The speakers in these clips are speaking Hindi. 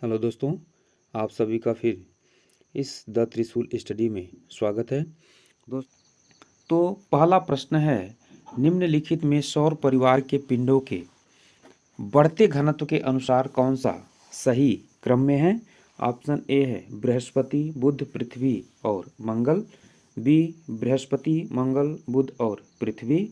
हेलो दोस्तों, आप सभी का फिर इस द त्रिशूल स्टडी में स्वागत है। दोस्त तो पहला प्रश्न है, निम्नलिखित में सौर परिवार के पिंडों के बढ़ते घनत्व के अनुसार कौन सा सही क्रम में है? ऑप्शन ए है बृहस्पति, बुध, पृथ्वी और मंगल। बी बृहस्पति, मंगल, बुध और पृथ्वी।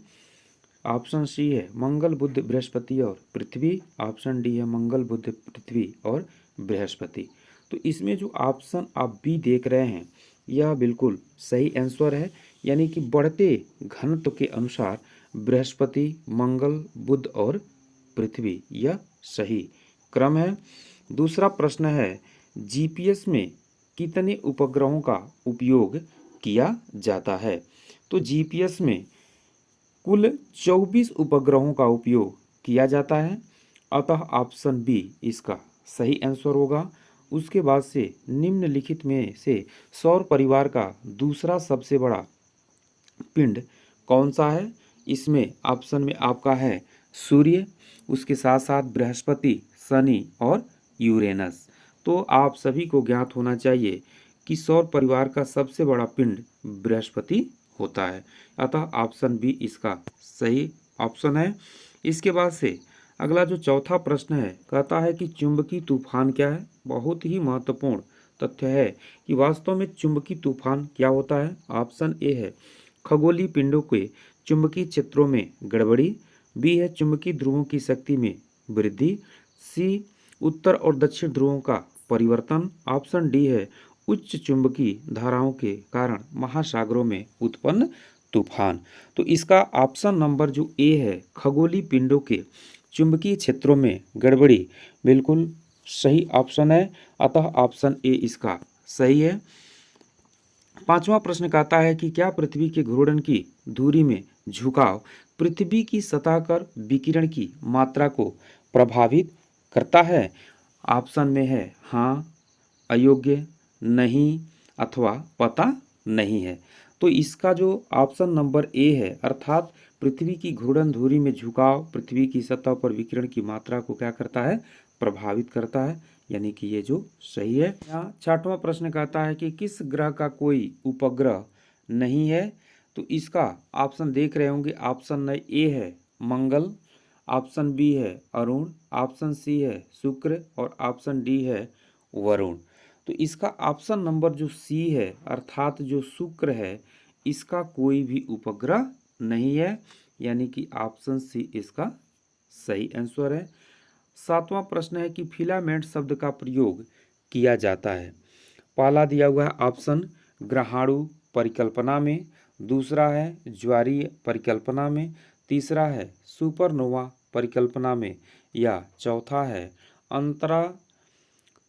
ऑप्शन सी है मंगल, बुध, बृहस्पति और पृथ्वी। ऑप्शन डी है मंगल, बुध, पृथ्वी और बृहस्पति। तो इसमें जो ऑप्शन आप बी देख रहे हैं यह बिल्कुल सही आंसर है, यानी कि बढ़ते घनत्व के अनुसार बृहस्पति, मंगल, बुध और पृथ्वी यह सही क्रम है। दूसरा प्रश्न है, जीपीएस में कितने उपग्रहों का उपयोग किया जाता है? तो जीपीएस में कुल 24 उपग्रहों का उपयोग किया जाता है, अतः ऑप्शन बी इसका सही आंसर होगा। उसके बाद से निम्नलिखित में से सौर परिवार का दूसरा सबसे बड़ा पिंड कौन सा है? इसमें ऑप्शन में आपका है सूर्य, उसके साथ साथ बृहस्पति, शनि और यूरेनस। तो आप सभी को ज्ञात होना चाहिए कि सौर परिवार का सबसे बड़ा पिंड बृहस्पति होता है, अतः ऑप्शन बी इसका सही ऑप्शन है। इसके बाद से अगला जो चौथा प्रश्न है, कहता है कि चुंबकीय तूफान क्या है? बहुत ही महत्वपूर्ण तथ्य है कि वास्तव में चुंबकीय तूफान क्या होता है। ऑप्शन ए है खगोलीय पिंडों के चुंबकीय क्षेत्रों में गड़बड़ी। बी है चुंबकीय ध्रुवों की शक्ति में वृद्धि। सी उत्तर और दक्षिण ध्रुवों का परिवर्तन। ऑप्शन डी है उच्च चुंबकीय धाराओं के कारण महासागरों में उत्पन्न तूफान। तो इसका ऑप्शन नंबर जो ए है खगोलीय पिंडों के चुंबकीय क्षेत्रों में गड़बड़ी बिल्कुल सही ऑप्शन है, अतः ऑप्शन ए इसका सही है। पांचवा प्रश्न कहता है कि क्या पृथ्वी के घूर्णन की धुरी में झुकाव पृथ्वी की सतह पर विकिरण की मात्रा को प्रभावित करता है? ऑप्शन में है हाँ, अयोग्य, नहीं अथवा पता नहीं है। तो इसका जो ऑप्शन नंबर ए है, अर्थात पृथ्वी की घूर्णन धुरी में झुकाव पृथ्वी की सतह पर विकिरण की मात्रा को क्या करता है? प्रभावित करता है, यानी कि ये जो सही है। यहाँ छठवां प्रश्न कहता है कि किस ग्रह का कोई उपग्रह नहीं है? तो इसका ऑप्शन देख रहे होंगे, ऑप्शन ए है मंगल, ऑप्शन बी है अरुण, ऑप्शन सी है शुक्र और ऑप्शन डी है वरुण। तो इसका ऑप्शन नंबर जो सी है, अर्थात जो शुक्र है, इसका कोई भी उपग्रह नहीं है, यानी कि ऑप्शन सी इसका सही आंसर है। सातवां प्रश्न है कि फिलामेंट शब्द का प्रयोग किया जाता है। पहला दिया हुआ है ऑप्शन ग्रहाणु परिकल्पना में, दूसरा है ज्वारीय परिकल्पना में, तीसरा है सुपरनोवा परिकल्पना में, या चौथा है अंतरा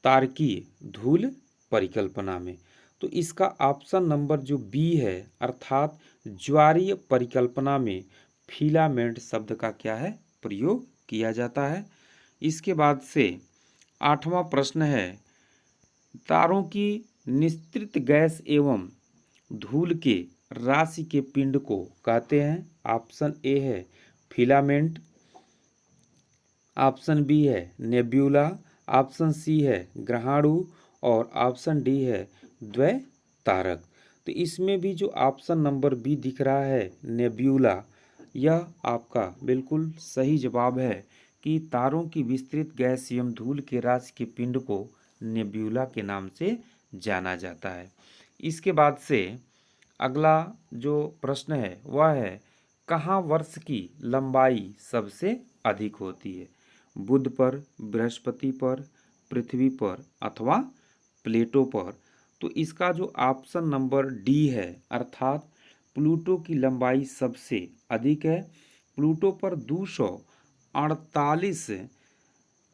तारकीय धूल परिकल्पना में। तो इसका ऑप्शन नंबर जो बी है, अर्थात ज्वारीय परिकल्पना में फिलामेंट शब्द का क्या है? प्रयोग किया जाता है। इसके बाद से आठवां प्रश्न है, तारों की निस्तृत गैस एवं धूल के राशि के पिंड को कहते हैं। ऑप्शन ए है फिलामेंट, ऑप्शन बी है नेब्यूला, ऑप्शन सी है ग्रहाणु और ऑप्शन डी है द्वैतारक। तो इसमें भी जो ऑप्शन नंबर बी दिख रहा है नेब्यूला, यह आपका बिल्कुल सही जवाब है कि तारों की विस्तृत गैस एवं धूल के राशि के पिंड को नेब्यूला के नाम से जाना जाता है। इसके बाद से अगला जो प्रश्न है वह है, कहाँ वर्ष की लंबाई सबसे अधिक होती है? बुध पर, बृहस्पति पर, पृथ्वी पर अथवा प्लेटो पर? तो इसका जो ऑप्शन नंबर डी है, अर्थात प्लूटो की लंबाई सबसे अधिक है। प्लूटो पर 248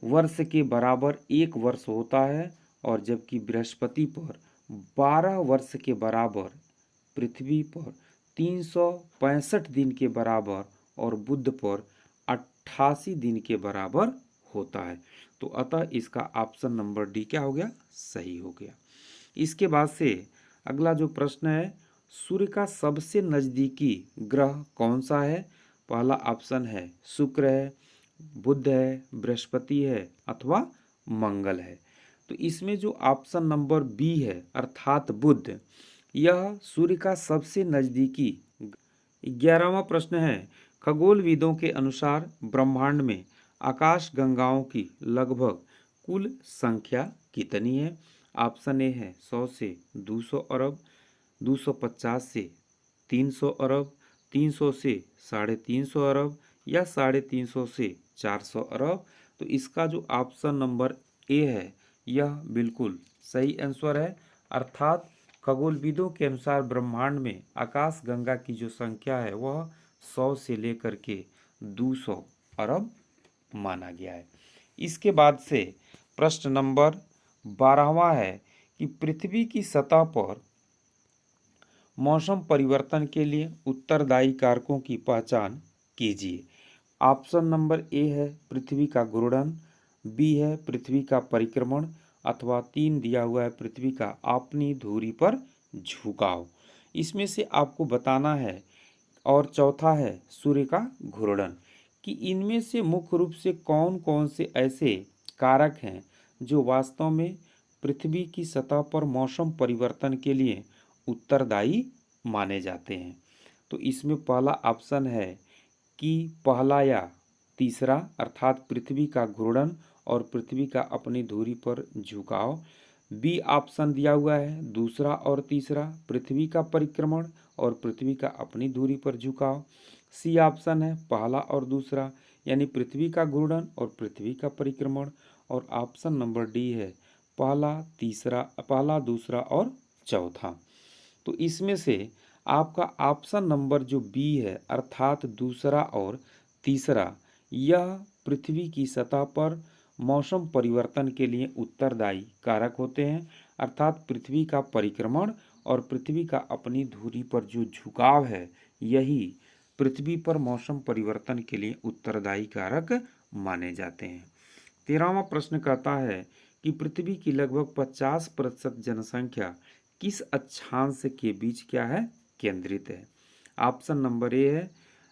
वर्ष के बराबर एक वर्ष होता है, और जबकि बृहस्पति पर 12 वर्ष के बराबर, पृथ्वी पर 365 दिन के बराबर और बुध पर 88 दिन के बराबर होता है। तो अतः इसका ऑप्शन नंबर डी क्या हो गया? सही हो गया। इसके बाद से अगला जो प्रश्न है, सूर्य का सबसे नज़दीकी ग्रह कौन सा है? पहला ऑप्शन है शुक्र है, बुध है, बृहस्पति है अथवा मंगल है। तो इसमें जो ऑप्शन नंबर बी है अर्थात बुध, यह सूर्य का सबसे नजदीकी। 11वां प्रश्न है, खगोलविदों के अनुसार ब्रह्मांड में आकाश गंगाओं की लगभग कुल संख्या कितनी है? ऑप्शन ए है 100 से 200 अरब, 250 से 300 अरब, 300 से 350 अरब या 350 से 400 अरब। तो इसका जो ऑप्शन नंबर ए है यह बिल्कुल सही आंसर है। अर्थात खगोलविदों के अनुसार ब्रह्मांड में आकाश गंगा की जो संख्या है वह 100 से लेकर के 200 अरब माना गया है। इसके बाद से प्रश्न नंबर 12वां है कि पृथ्वी की सतह पर मौसम परिवर्तन के लिए उत्तरदायी कारकों की पहचान कीजिए। ऑप्शन नंबर ए है पृथ्वी का घूर्णन, बी है पृथ्वी का परिक्रमण, अथवा 3 दिया हुआ है पृथ्वी का अपनी धुरी पर झुकाव। इसमें से आपको बताना है। और चौथा है सूर्य का घूर्णन, कि इनमें से मुख्य रूप से कौन कौन से ऐसे कारक हैं जो वास्तव में पृथ्वी की सतह पर मौसम परिवर्तन के लिए उत्तरदायी माने जाते हैं। तो इसमें पहला ऑप्शन है कि पहला या तीसरा अर्थात पृथ्वी का घूर्णन और पृथ्वी का अपनी धुरी पर झुकाव। बी ऑप्शन दिया हुआ है दूसरा और तीसरा पृथ्वी का परिक्रमण और पृथ्वी का अपनी धुरी पर झुकाव। सी ऑप्शन है पहला और दूसरा यानी पृथ्वी का घूर्णन और पृथ्वी का परिक्रमण। और ऑप्शन नंबर डी है पहला दूसरा और चौथा। तो इसमें से आपका ऑप्शन नंबर जो बी है अर्थात दूसरा और तीसरा, यह पृथ्वी की सतह पर मौसम परिवर्तन के लिए उत्तरदायी कारक होते हैं। अर्थात पृथ्वी का परिक्रमण और पृथ्वी का अपनी धुरी पर जो झुकाव है यही पृथ्वी पर मौसम परिवर्तन के लिए उत्तरदायी कारक माने जाते हैं। 13वां प्रश्न कहता है कि पृथ्वी की लगभग 50% जनसंख्या किस अक्षांश के बीच क्या है केंद्रित है? ऑप्शन नंबर ए है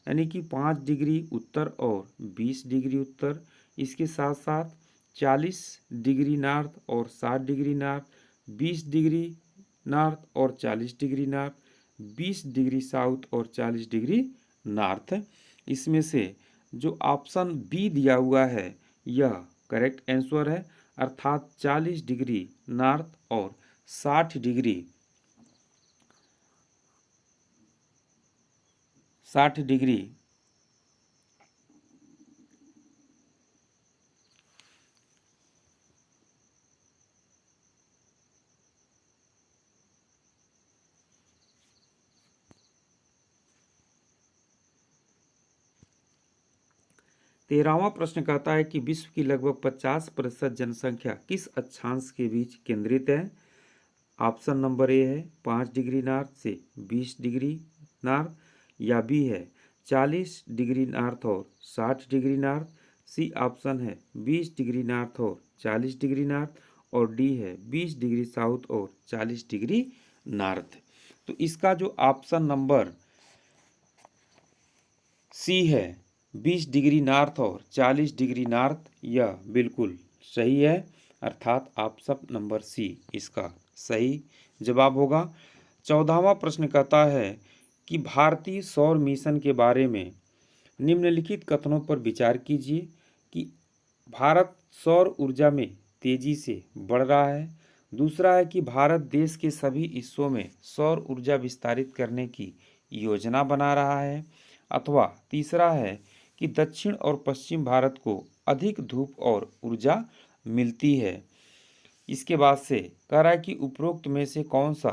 यानी कि 5 डिग्री उत्तर और 20 डिग्री उत्तर, इसके साथ साथ 40 डिग्री नॉर्थ और 60 डिग्री नॉर्थ, 20 डिग्री नॉर्थ और 40 डिग्री नॉर्थ, 20 डिग्री साउथ और 40 डिग्री नॉर्थ। इसमें से जो ऑप्शन बी दिया हुआ है यह करेक्ट आंसर है। अर्थात 40 डिग्री नॉर्थ और 60 डिग्री 13वां प्रश्न कहता है कि विश्व की लगभग 50% जनसंख्या किस अक्षांश के बीच केंद्रित है? ऑप्शन नंबर ए है 5 डिग्री नॉर्थ से 20 डिग्री नॉर्थ, या बी है 40 डिग्री नॉर्थ और 60 डिग्री नॉर्थ, सी ऑप्शन है 20 डिग्री नॉर्थ और 40 डिग्री नॉर्थ, और डी है 20 डिग्री साउथ और 40 डिग्री नॉर्थ। तो इसका जो ऑप्शन नंबर सी है 20 डिग्री नॉर्थ और 40 डिग्री नॉर्थ, यह बिल्कुल सही है। अर्थात ऑप्शन नंबर सी इसका सही जवाब होगा। 14वां प्रश्न कहता है कि भारतीय सौर मिशन के बारे में निम्नलिखित कथनों पर विचार कीजिए कि भारत सौर ऊर्जा में तेजी से बढ़ रहा है। दूसरा है कि भारत देश के सभी हिस्सों में सौर ऊर्जा विस्तारित करने की योजना बना रहा है। अथवा तीसरा है कि दक्षिण और पश्चिम भारत को अधिक धूप और ऊर्जा मिलती है। इसके बाद से कह रहा है कि उपरोक्त में से कौन सा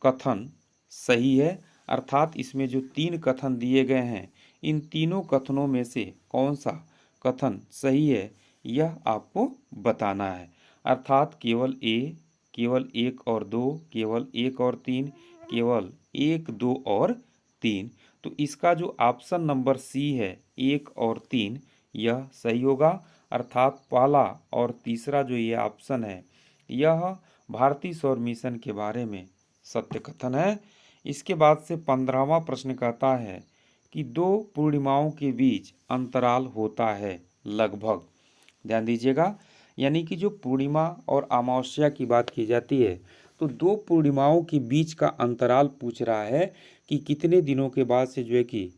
कथन सही है? अर्थात इसमें जो 3 कथन दिए गए हैं इन तीनों कथनों में से कौन सा कथन सही है यह आपको बताना है। अर्थात केवल ए, केवल 1 और 2, केवल 1 और 3, केवल 1, 2 और 3। तो इसका जो ऑप्शन नंबर सी है 1 और 3 यह सही होगा। अर्थात पहला और तीसरा जो ये ऑप्शन है यह भारतीय सौर मिशन के बारे में सत्य कथन है। इसके बाद से 15वां प्रश्न कहता है कि 2 पूर्णिमाओं के बीच अंतराल होता है लगभग। ध्यान दीजिएगा, यानी कि जो पूर्णिमा और अमावस्या की बात की जाती है तो दो पूर्णिमाओं के बीच का अंतराल पूछ रहा है कि कितने दिनों के बाद से जो है कि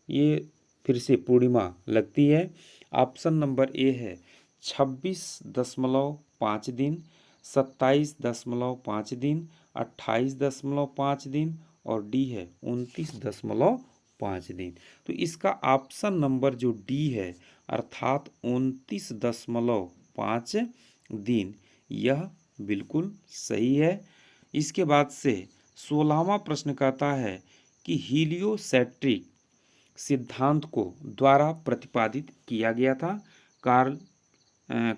ये फिर से पूर्णिमा लगती है। ऑप्शन नंबर ए है 26.5 दिन, 27.5 दिन, 28.5 दिन और डी है 29.5 दिन। तो इसका ऑप्शन नंबर जो डी है अर्थात 29.5 दिन यह बिल्कुल सही है। इसके बाद से 16वां प्रश्न कहता है कि हीलियोसेंट्रिक सिद्धांत को द्वारा प्रतिपादित किया गया था। कार्ल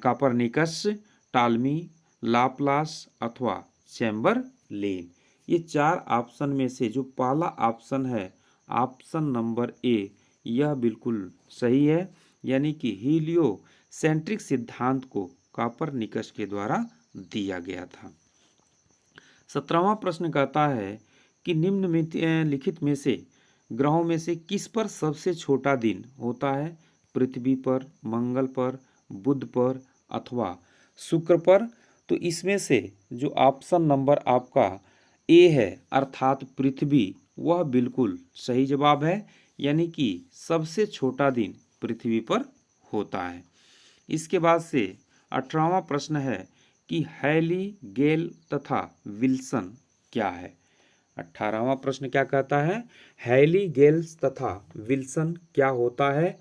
कापरनिकस, टालमी, लाप्लास अथवा चैम्बरलेन। ये चार ऑप्शन में से जो पहला ऑप्शन है ऑप्शन नंबर ए यह बिल्कुल सही है, यानी कि हीलियोसेंट्रिक सिद्धांत को कापरनिकस के द्वारा दिया गया था। 17वां प्रश्न कहता है कि निम्नलिखित में से ग्रहों में से किस पर सबसे छोटा दिन होता है? पृथ्वी पर, मंगल पर, बुध पर अथवा शुक्र पर। तो इसमें से जो ऑप्शन नंबर आपका ए है अर्थात पृथ्वी वह बिल्कुल सही जवाब है, यानी कि सबसे छोटा दिन पृथ्वी पर होता है। इसके बाद से 18वां प्रश्न है कि हैली, गेल तथा विल्सन क्या है? 18वां प्रश्न क्या कहता है? हैली, गेल्स तथा विल्सन क्या होता है?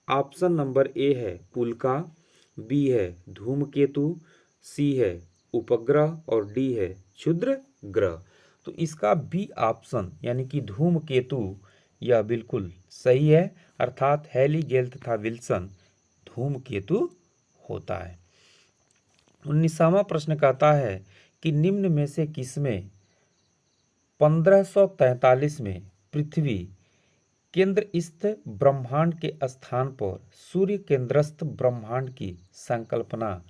ऑप्शन नंबर ए है उल्का, बी है धूमकेतु, सी है उपग्रह और डी है क्षुद्र ग्रह। तो इसका बी ऑप्शन यानी कि धूमकेतु यह बिल्कुल सही है, अर्थात हैली, गेल तथा विल्सन धूमकेतु होता है। 19वां प्रश्न कहता है कि निम्न में से किसमें 1543 में पृथ्वी केंद्रस्थ ब्रह्मांड के स्थान पर सूर्य केंद्रस्थ ब्रह्मांड की संकल्पना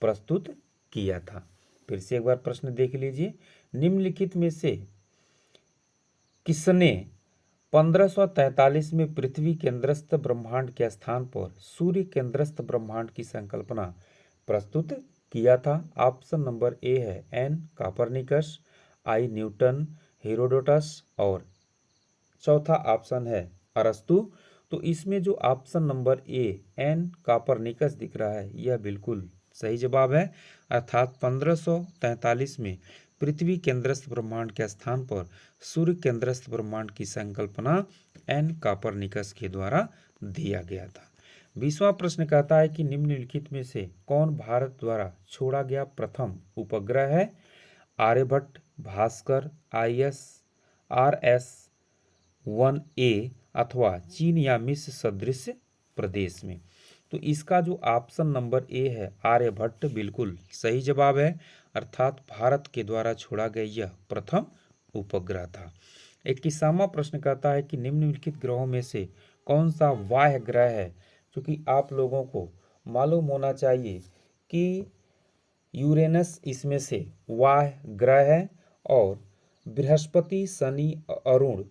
प्रस्तुत किया था? फिर से एक बार प्रश्न देख लीजिए। निम्नलिखित में से किसने 1543 में पृथ्वी केंद्रस्थ ब्रह्मांड के स्थान पर सूर्य केंद्रस्थ ब्रह्मांड की संकल्पना प्रस्तुत किया था? ऑप्शन नंबर ए है N Copernicus, I Newton, Herodotus और चौथा ऑप्शन है अरस्तु। तो इसमें जो option number A N Copernicus दिख रहा है यह बिल्कुल सही जवाब है, अर्थात 1543 में पृथ्वी केंद्रस्थ ब्रह्मांड के स्थान पर सूर्य केंद्रस्थ ब्रह्मांड की संकल्पना एन कापरनिकस के द्वारा दिया गया था। 20वां प्रश्न कहता है कि निम्नलिखित में से कौन भारत द्वारा छोड़ा गया प्रथम उपग्रह है? आर्यभट्ट, भास्कर, ISRS-1A अथवा चीन या मिस्र सदृश प्रदेश में। तो इसका जो ऑप्शन नंबर ए है आर्यभट्ट बिल्कुल सही जवाब है, अर्थात भारत के द्वारा छोड़ा गया यह प्रथम उपग्रह था। 21वां प्रश्न कहता है कि निम्नलिखित ग्रहों में से कौन सा बाह्य ग्रह है? क्योंकि आप लोगों को मालूम होना चाहिए कि यूरेनस इसमें से बाह्य ग्रह है और बृहस्पति, शनि, अरुण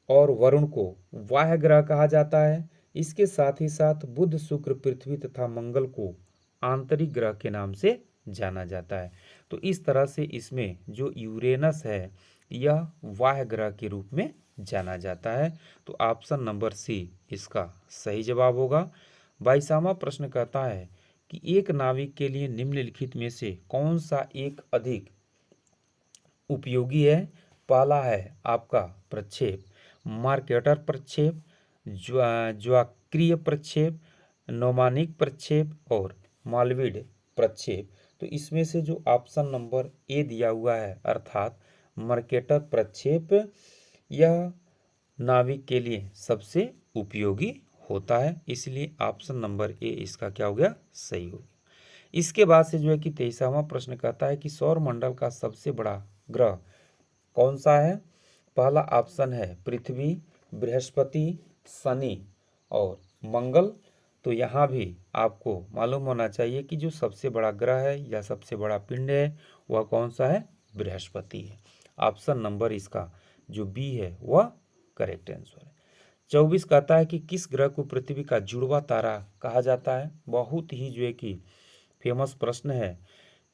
और वरुण को बाह्य ग्रह कहा जाता है। इसके साथ ही साथ बुध, शुक्र, पृथ्वी तथा मंगल को आंतरिक ग्रह के नाम से जाना जाता है। तो इस तरह से इसमें जो यूरेनस है यह बाह्य ग्रह के रूप में जाना जाता है। तो ऑप्शन नंबर सी इसका सही जवाब होगा। 22वां प्रश्न कहता है कि एक नाविक के लिए निम्नलिखित में से कौन सा एक अधिक उपयोगी है? पहला है आपका प्रक्षेप मार्केटर प्रक्षेप, ज्वाक्रिय प्रक्षेप, नौमानिक प्रक्षेप और मालवीड प्रक्षेप। तो इसमें से जो ऑप्शन नंबर ए दिया हुआ है अर्थात मर्केटर प्रक्षेप यह नाविक के लिए सबसे उपयोगी होता है, इसलिए ऑप्शन नंबर ए इसका क्या हो गया? सही हो गया। इसके बाद से जो है कि 23वां प्रश्न कहता है कि सौर मंडल का सबसे बड़ा ग्रह कौन सा है? पहला ऑप्शन है पृथ्वी, बृहस्पति, शनि और मंगल। तो यहाँ भी आपको मालूम होना चाहिए कि जो सबसे बड़ा ग्रह है या सबसे बड़ा पिंड है वह कौन सा है? बृहस्पति है। ऑप्शन नंबर इसका जो बी है वह करेक्ट आंसर है। 24 कहता है कि किस ग्रह को पृथ्वी का जुड़वा तारा कहा जाता है? बहुत ही जो है कि फेमस प्रश्न है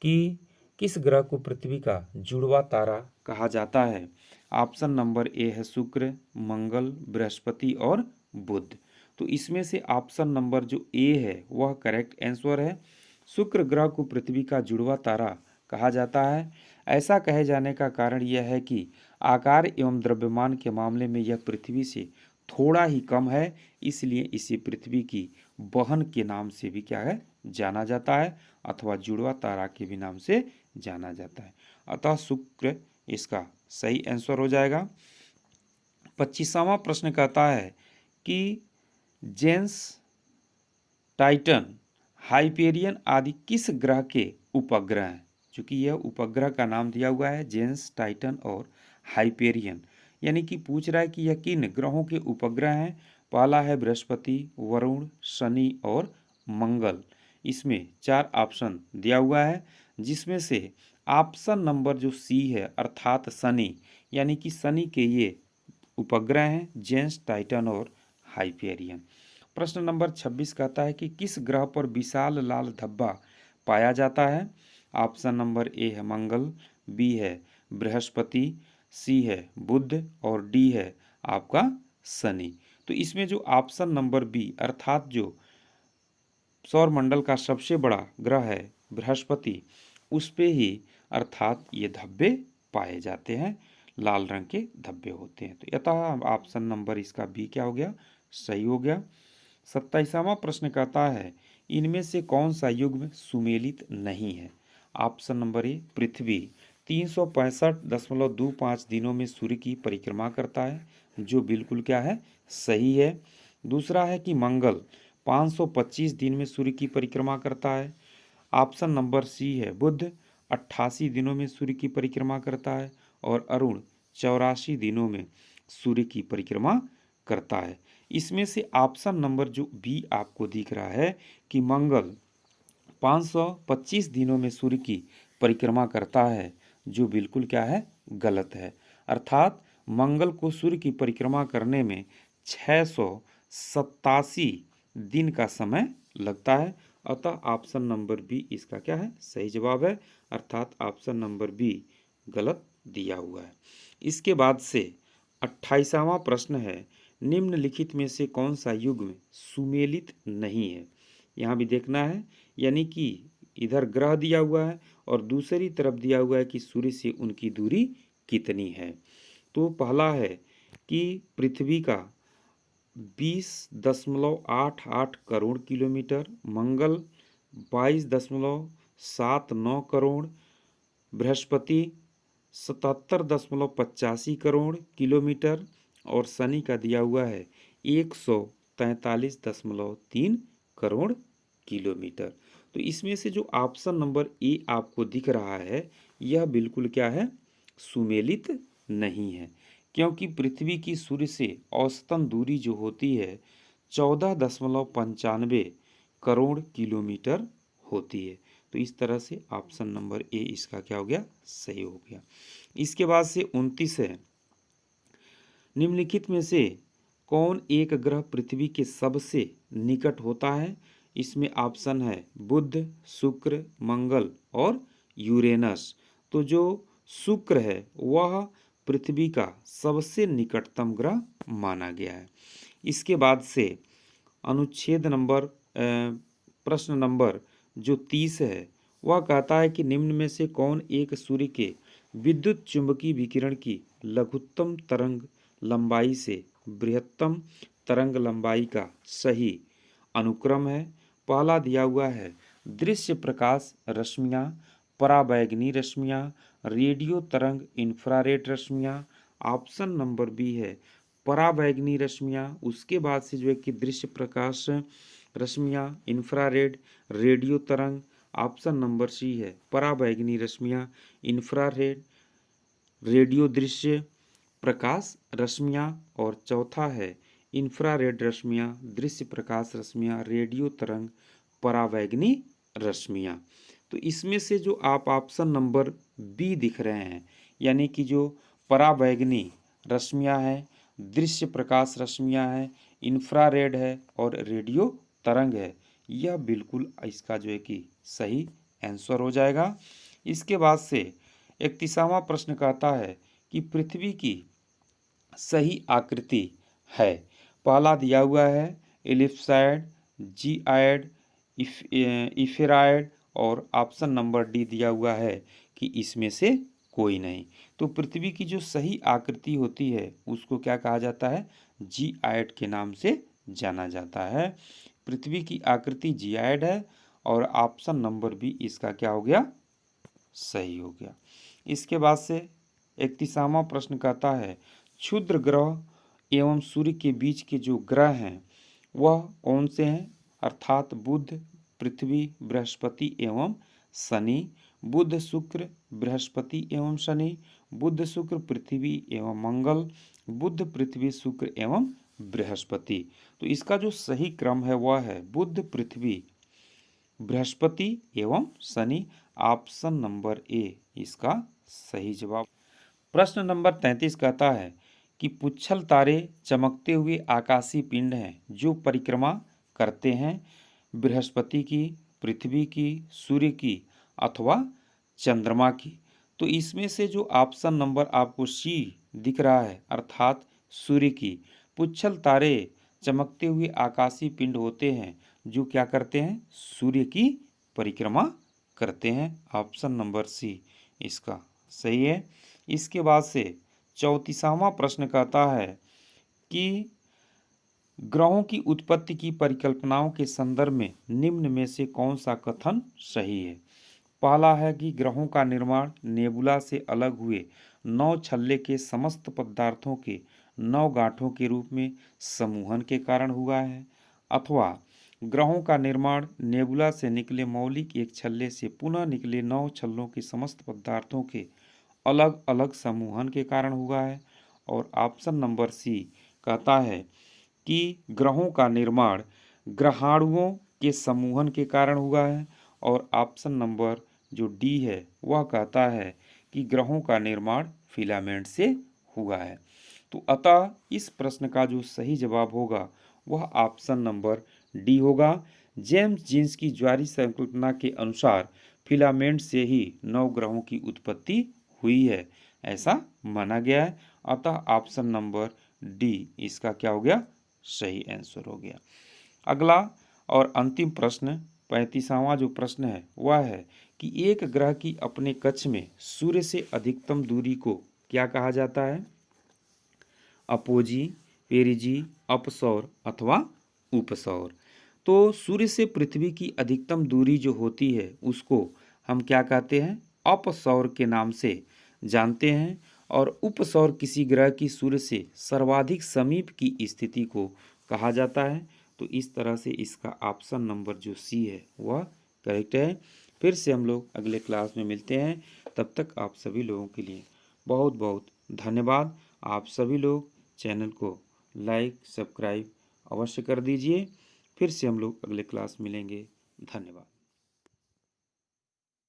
कि किस ग्रह को पृथ्वी का जुड़वा तारा कहा जाता है। ऑप्शन नंबर ए है शुक्र, मंगल, बृहस्पति और बुध। तो इसमें से ऑप्शन नंबर जो ए है वह करेक्ट आंसर है। शुक्र ग्रह को पृथ्वी का जुड़वा तारा कहा जाता है। ऐसा कहे जाने का कारण यह है कि आकार एवं द्रव्यमान के मामले में यह पृथ्वी से थोड़ा ही कम है, इसलिए इसे पृथ्वी की बहन के नाम से भी क्या है जाना जाता है, अथवा जुड़वा तारा के भी नाम से जाना जाता है। अतः शुक्र इसका सही आंसर हो जाएगा। 25वां प्रश्न कहता है कि जेन्स, टाइटन, हाइपेरियन आदि किस ग्रह के उपग्रह हैं। चूंकि यह उपग्रह का नाम दिया हुआ है जेन्स, टाइटन और हाइपेरियन, यानी कि पूछ रहा है कि यह किन ग्रहों के उपग्रह हैं। पहला है बृहस्पति, वरुण, शनि और मंगल। इसमें 4 ऑप्शन दिया हुआ है, जिसमें से ऑप्शन नंबर जो सी है अर्थात शनि, यानी कि शनि के ये उपग्रह हैं जेन्स, टाइटन और हाइपेरियन। प्रश्न नंबर 26 कहता है कि किस ग्रह पर विशाल लाल धब्बा पाया जाता है। ऑप्शन नंबर ए है मंगल, बी है बृहस्पति, सी है बुध और डी है आपका शनि। तो इसमें जो ऑप्शन नंबर बी अर्थात जो सौरमंडल का सबसे बड़ा ग्रह है बृहस्पति, उस पे ही अर्थात ये धब्बे पाए जाते हैं, लाल रंग के धब्बे होते हैं। तो अतः ऑप्शन नंबर इसका बी क्या हो गया, सही हो गया। 27वां प्रश्न कहता है इनमें से कौन सा युग्म सुमेलित नहीं है। ऑप्शन नंबर ए पृथ्वी 365.25 दिनों में सूर्य की परिक्रमा करता है, जो बिल्कुल क्या है सही है। दूसरा है कि मंगल 525 दिन में सूर्य की परिक्रमा करता है। ऑप्शन नंबर सी है बुध 88 दिनों में सूर्य की परिक्रमा करता है और अरुण 84 दिनों में सूर्य की परिक्रमा करता है। इसमें से ऑप्शन नंबर जो बी आपको दिख रहा है कि मंगल 525 दिनों में सूर्य की परिक्रमा करता है, जो बिल्कुल क्या है गलत है। अर्थात मंगल को सूर्य की परिक्रमा करने में 687 दिन का समय लगता है। अतः ऑप्शन नंबर बी इसका क्या है सही जवाब है, अर्थात ऑप्शन नंबर बी गलत दिया हुआ है। इसके बाद से 28वां प्रश्न है निम्नलिखित में से कौन सा युग्म सुमेलित नहीं है। यहाँ भी देखना है, यानी कि इधर ग्रह दिया हुआ है और दूसरी तरफ दिया हुआ है कि सूर्य से उनकी दूरी कितनी है। तो पहला है कि पृथ्वी का 20.88 करोड़ किलोमीटर, मंगल 22.79 करोड़, बृहस्पति 77.85 करोड़ किलोमीटर और शनि का दिया हुआ है 143.3 करोड़ किलोमीटर। तो इसमें से जो ऑप्शन नंबर ए आपको दिख रहा है यह बिल्कुल क्या है सुमेलित नहीं है, क्योंकि पृथ्वी की सूर्य से औसतन दूरी जो होती है 14.95 करोड़ किलोमीटर होती है। तो इस तरह से ऑप्शन नंबर ए इसका क्या हो गया सही हो गया। इसके बाद से 29 है निम्नलिखित में से कौन एक ग्रह पृथ्वी के सबसे निकट होता है। इसमें ऑप्शन है बुध, शुक्र, मंगल और यूरेनस। तो जो शुक्र है वह पृथ्वी का सबसे निकटतम ग्रह माना गया है। इसके बाद से अनुच्छेद नंबर प्रश्न नंबर जो 30 है वह कहता है कि निम्न में से कौन एक सूर्य के विद्युत चुंबकीय विकिरण की लघुत्तम तरंग लंबाई से बृहत्तम तरंग लंबाई का सही अनुक्रम है। पहला दिया हुआ है दृश्य प्रकाश रश्मियाँ, पराबैंगनी रश्मियाँ, रेडियो तरंग, इंफ्रारेड रश्मियाँ। ऑप्शन नंबर बी है पराबैंगनी रश्मियाँ। उसके बाद से जो है कि दृश्य प्रकाश रश्मियाँ, इंफ्रारेड, रेडियो तरंग। ऑप्शन नंबर सी है पराबैंगनी रश्मियाँ, इंफ्रारेड, रेडियो दृश्य प्रकाश रश्मियाँ और चौथा है इंफ्रारेड रश्मियाँ, दृश्य प्रकाश रश्मियाँ, रेडियो तरंग, पराबैंगनी रश्मियाँ। तो इसमें से जो आप ऑप्शन नंबर बी दिख रहे हैं, यानी कि जो पराबैंगनी रश्मियाँ हैं, दृश्य प्रकाश रश्मियाँ हैं, इंफ्रारेड है और रेडियो तरंग है, यह बिल्कुल इसका जो है कि सही आंसर हो जाएगा। इसके बाद से 31वां प्रश्न कहता है कि पृथ्वी की सही आकृति है। पहला दिया हुआ है एलिप्सॉइड, जिऑइड, स्फेरॉइड और ऑप्शन नंबर डी दिया हुआ है कि इसमें से कोई नहीं। तो पृथ्वी की जो सही आकृति होती है उसको क्या कहा जाता है? जिऑइड के नाम से जाना जाता है। पृथ्वी की आकृति जिऑइड है और ऑप्शन नंबर बी इसका क्या हो गया? सही हो गया। इसके बाद से 31वां प्रश्न कहता है क्षुद्र ग्रह एवं सूर्य के बीच के जो ग्रह हैं वह कौन से हैं? अर्थात बुध, पृथ्वी, बृहस्पति एवं शनि। बुध, शुक्र, बृहस्पति एवं शनि। बुध, शुक्र, पृथ्वी एवं मंगल। बुध, पृथ्वी, शुक्र एवं बृहस्पति। तो इसका जो सही क्रम है वह है बुध, पृथ्वी, बृहस्पति एवं शनि। ऑप्शन नंबर ए इसका सही जवाब। प्रश्न नंबर 33 कहता है कि पुच्छल तारे चमकते हुए आकाशीय पिंड हैं जो परिक्रमा करते हैं बृहस्पति की, पृथ्वी की, सूर्य की अथवा चंद्रमा की। तो इसमें से जो ऑप्शन नंबर आपको सी दिख रहा है अर्थात सूर्य की, पुच्छल तारे चमकते हुए आकाशीय पिंड होते हैं जो क्या करते हैं? सूर्य की परिक्रमा करते हैं। ऑप्शन नंबर सी इसका सही है। इसके बाद से 34वां प्रश्न कहता है कि ग्रहों की उत्पत्ति की परिकल्पनाओं के संदर्भ में निम्न में से कौन सा कथन सही है? पहला है कि ग्रहों का निर्माण नेबुला से अलग हुए 9 छल्ले के समस्त पदार्थों के 9 गांठों के रूप में समूहन के कारण हुआ है। अथवा ग्रहों का निर्माण नेबुला से निकले मौलिक एक छल्ले से पुनः निकले 9 छल्लों के समस्त पदार्थों के अलग अलग समूहन के कारण हुआ है। और ऑप्शन नंबर सी कहता है कि ग्रहों का निर्माण ग्रहाणुओं के समूहन के कारण हुआ है। और ऑप्शन नंबर जो डी है वह कहता है कि ग्रहों का निर्माण फिलामेंट से हुआ है। तो अतः इस प्रश्न का जो सही जवाब होगा वह ऑप्शन नंबर डी होगा। जेम्स जीन्स की ज्वारीय संकल्पना के अनुसार फिलामेंट से ही 9 ग्रहों की उत्पत्ति हुई है ऐसा माना गया है। अतः ऑप्शन नंबर डी इसका क्या हो गया? सही आंसर हो गया। अगला और अंतिम प्रश्न 35वां जो प्रश्न है वह है कि एक ग्रह की अपने कक्ष में सूर्य से अधिकतम दूरी को क्या कहा जाता है? अपोजी, पेरिजी, अपसौर अथवा उपसौर। तो सूर्य से पृथ्वी की अधिकतम दूरी जो होती है उसको हम क्या कहते हैं? अपसौर के नाम से जानते हैं। और उपसौर किसी ग्रह की सूर्य से सर्वाधिक समीप की स्थिति को कहा जाता है। तो इस तरह से इसका ऑप्शन नंबर जो सी है वह करेक्ट है। फिर से हम लोग अगले क्लास में मिलते हैं। तब तक आप सभी लोगों के लिए बहुत बहुत धन्यवाद। आप सभी लोग चैनल को लाइक सब्सक्राइब अवश्य कर दीजिए। फिर से हम लोग अगले क्लास मिलेंगे। धन्यवाद।